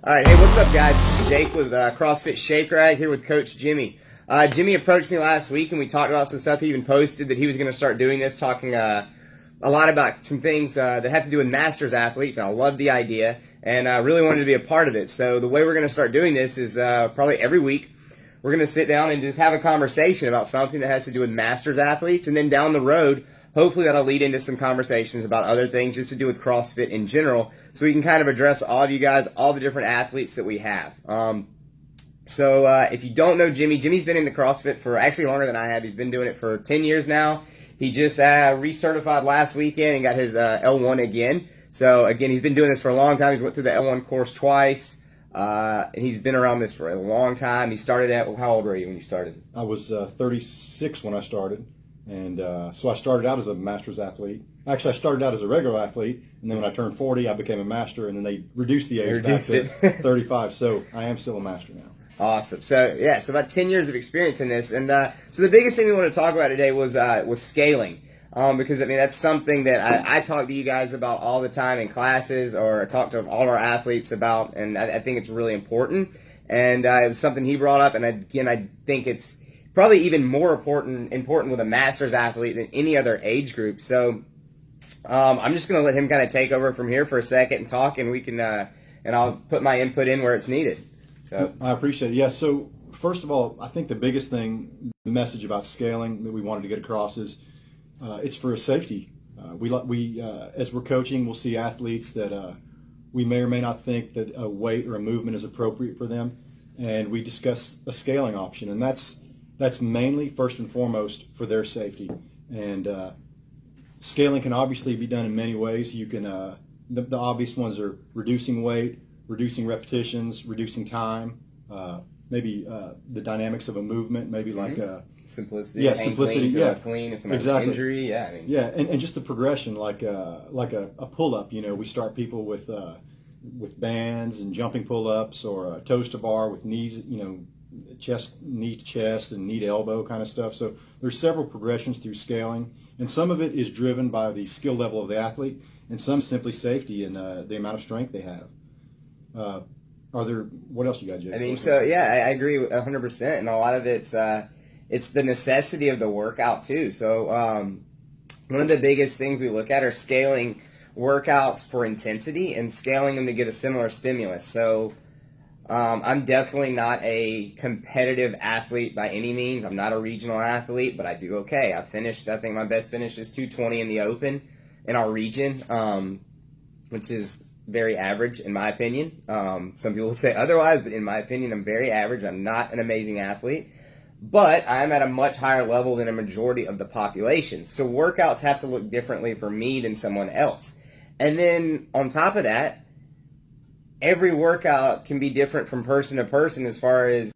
All right, hey, what's up, guys? This is Jake with CrossFit Shake Rag here with Coach Jimmy. Jimmy approached me last week and we talked about some stuff. He even posted that he was going to start doing this, talking a lot about some things that have to do with masters athletes, and I love the idea and I really wanted to be a part of it. So the way we're going to start doing this is probably every week we're going to sit down and just have a conversation about something that has to do with masters athletes, and then down the road, hopefully that'll lead into some conversations about other things just to do with CrossFit in general, so we can kind of address all of you guys, all the different athletes that we have. So if you don't know Jimmy, Jimmy's been in the CrossFit for actually longer than I have. He's been doing it for 10 years now. He just recertified last weekend and got his L1 again. So again, he's been doing this for a long time. He's went through the L1 course twice, and he's been around this for a long time. He started at, how old were you when you started? I was 36 when I started. And so I started out as a master's athlete. Actually, I started out as a regular athlete, and then when I turned 40, I became a master, and then they reduced the age back to 35. So I am still a master now. Awesome. So yeah, so about 10 years of experience in this, and so the biggest thing we want to talk about today was scaling, because I mean that's something that I talk to you guys about all the time in classes, or I talk to all our athletes about, and I think it's really important. And it was something he brought up, and again, I think it's probably even more important with a master's athlete than any other age group. So I'm just going to let him kind of take over from here for a second and talk, and we can and I'll put my input in where it's needed. So I appreciate it. Yeah. So first of all, I think the biggest thing, the message about scaling that we wanted to get across is it's for safety. We as we're coaching, we'll see athletes that we may or may not think that a weight or a movement is appropriate for them, and we discuss a scaling option, and that's mainly, first and foremost, for their safety. And scaling can obviously be done in many ways. You can, the obvious ones are reducing weight, reducing repetitions, reducing time, maybe the dynamics of a movement, maybe like simplicity. Yeah, simplicity. Clean, clean. If somebody's Exactly. Injury. Yeah. I mean. Yeah, and just the progression, like a pull-up. You know, we start people with bands and jumping pull-ups, or toes to bar with knees. You know, knee to chest and knee to elbow kind of stuff. So there's several progressions through scaling, and some of it is driven by the skill level of the athlete, and some simply safety and the amount of strength they have. What else you got, Jake? I mean, so yeah, I agree 100%, and a lot of it's the necessity of the workout too. So one of the biggest things we look at are scaling workouts for intensity and scaling them to get a similar stimulus. So I'm definitely not a competitive athlete by any means. I'm not a regional athlete, but I do okay. I think my best finish is 220 in the open in our region, which is very average in my opinion. Some people say otherwise, but in my opinion, I'm very average. I'm not an amazing athlete, but I'm at a much higher level than a majority of the population. So workouts have to look differently for me than someone else. And then on top of that, every workout can be different from person to person, as far as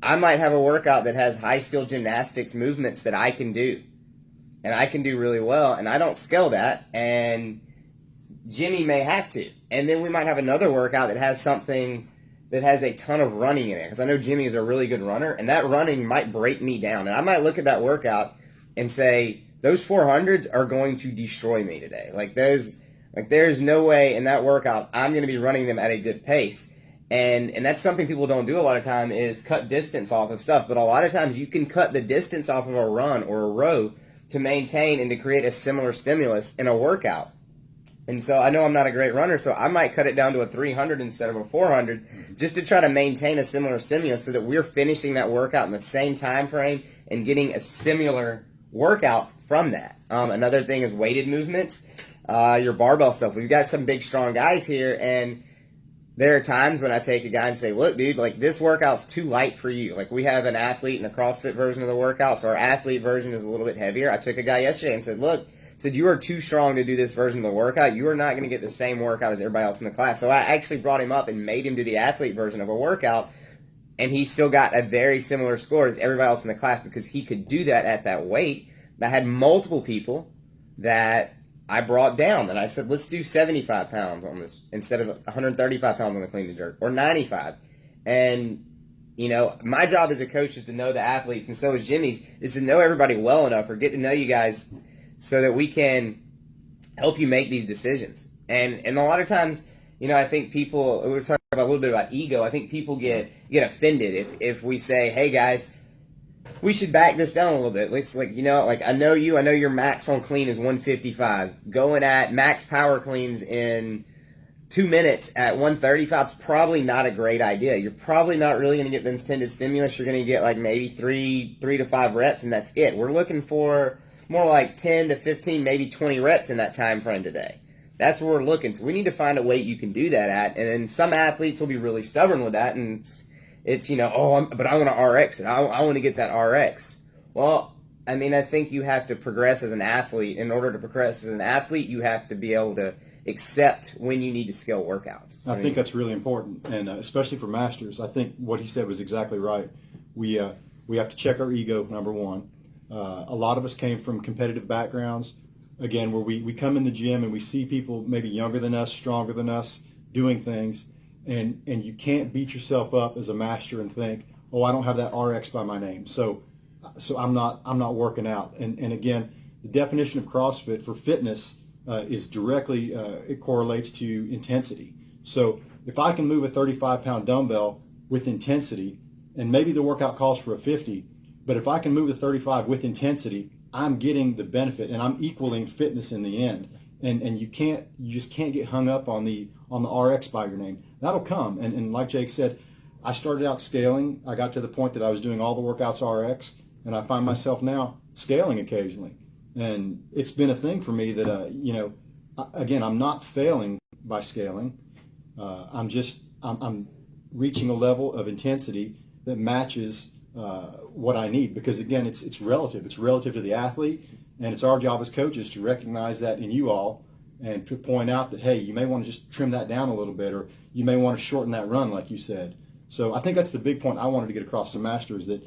I might have a workout that has high skill gymnastics movements that I can do, and I can do really well, and I don't scale that, and Jimmy may have to. And then we might have another workout that has something that has a ton of running in it, because I know Jimmy is a really good runner, and that running might break me down, and I might look at that workout and say, those 400s are going to destroy me today. There's no way in that workout I'm going to be running them at a good pace. And that's something people don't do a lot of time, is cut distance off of stuff. But a lot of times you can cut the distance off of a run or a row to maintain and to create a similar stimulus in a workout. And so I know I'm not a great runner, so I might cut it down to a 300 instead of a 400 just to try to maintain a similar stimulus so that we're finishing that workout in the same time frame and getting a similar workout from that. Another thing is weighted movements. Your barbell stuff. We've got some big, strong guys here, and there are times when I take a guy and say, look, dude, like, this workout's too light for you. Like, we have an athlete in the CrossFit version of the workout, so our athlete version is a little bit heavier. I took a guy yesterday and said, look, you are too strong to do this version of the workout. You are not going to get the same workout as everybody else in the class. So I actually brought him up and made him do the athlete version of a workout, and he still got a very similar score as everybody else in the class because he could do that at that weight. I had multiple people that I brought down, and I said, let's do 75 pounds on this instead of 135 pounds on the clean and jerk, or 95. And, you know, my job as a coach is to know the athletes, and so is Jimmy's, is to know everybody well enough, or get to know you guys so that we can help you make these decisions. And a lot of times, you know, I think people, we were talking about a little bit about ego. I think people get offended if we say, hey guys, we should back this down a little bit. Let's I know your max on clean is 155. Going at max power cleans in 2 minutes at 135 is probably not a great idea. You're probably not really going to get the intended stimulus. You're going to get like maybe three to 5 reps, and that's it. We're looking for more like 10 to 15, maybe 20 reps in that time frame today. That's what we're looking. So we need to find a weight you can do that at. And then some athletes will be really stubborn with that, and it's but I want to RX it. I want to get that RX. Well, I mean, I think you have to progress as an athlete. In order to progress as an athlete, you have to be able to accept when you need to scale workouts. I think that's really important, and especially for masters. I think what he said was exactly right. We have to check our ego, number one. A lot of us came from competitive backgrounds, again, where we come in the gym and we see people maybe younger than us, stronger than us, doing things, and you can't beat yourself up as a master and think, oh, I don't have that RX by my name, so I'm not working out. And again, the definition of CrossFit for fitness is directly, it correlates to intensity. So if I can move a 35-pound dumbbell with intensity, and maybe the workout calls for a 50, but if I can move the 35 with intensity, I'm getting the benefit, and I'm equaling fitness in the end. And you just can't get hung up on the RX by your name. That'll come. And like Jake said, I started out scaling. I got to the point that I was doing all the workouts RX, and I find myself now scaling occasionally. And it's been a thing for me that, again, I'm not failing by scaling. I'm reaching a level of intensity that matches what I need, because again, it's relative. It's relative to the athlete, and it's our job as coaches to recognize that in you all and to point out that, hey, you may want to just trim that down a little bit, or you may want to shorten that run, like you said. So I think that's the big point I wanted to get across to masters, that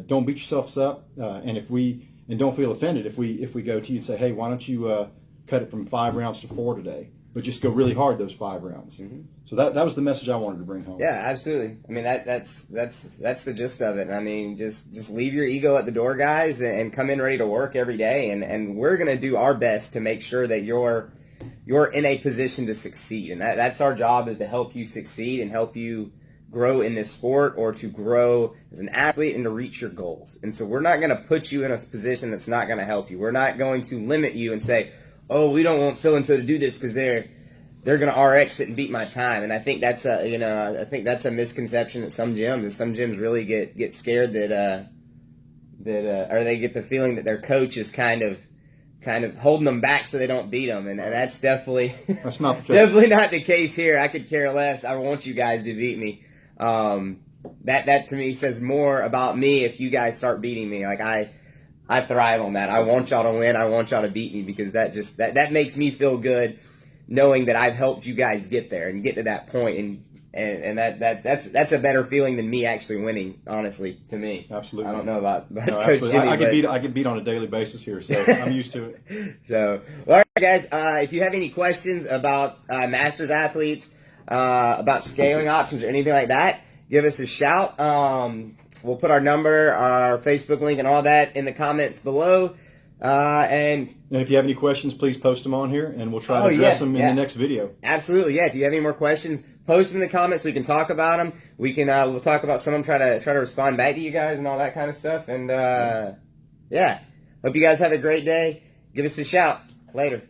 don't beat yourselves up, and don't feel offended if we go to you and say, hey, why don't you cut it from 5 rounds to 4 today, but just go really hard those 5 rounds. Mm-hmm. So that was the message I wanted to bring home. Yeah, absolutely. I mean, that's the gist of it. I mean, just leave your ego at the door, guys, and come in ready to work every day. And we're going to do our best to make sure that you're in a position to succeed. And that's our job, is to help you succeed and help you grow in this sport, or to grow as an athlete and to reach your goals. And so we're not going to put you in a position that's not going to help you. We're not going to limit you and say, oh, we don't want so-and-so to do this because they're going to RX it and beat my time. And I think that's a misconception at some gyms. And some gyms really get scared that or they get the feeling that their coach is kind of holding them back so they don't beat them. And that's definitely that's not the case. Definitely not the case here. I could care less. I want you guys to beat me. That to me says more about me if you guys start beating me. Like I thrive on that. I want y'all to win. I want y'all to beat me, because that makes me feel good, knowing that I've helped you guys get there and get to that point, and that's a better feeling than me actually winning, honestly, to me. Absolutely. I don't know about no, Coach Jimmy. I get beat on a daily basis here, so I'm used to it. So, all right, guys, if you have any questions about Masters athletes, about scaling options or anything like that, give us a shout. We'll put our number, our Facebook link, and all that in the comments below. And if you have any questions, please post them on here, and we'll try to address them in the next video. Absolutely, yeah. If you have any more questions, post them in the comments. We can talk about them. We'll talk about some of them. Try to respond back to you guys and all that kind of stuff. And hope you guys have a great day. Give us a shout later.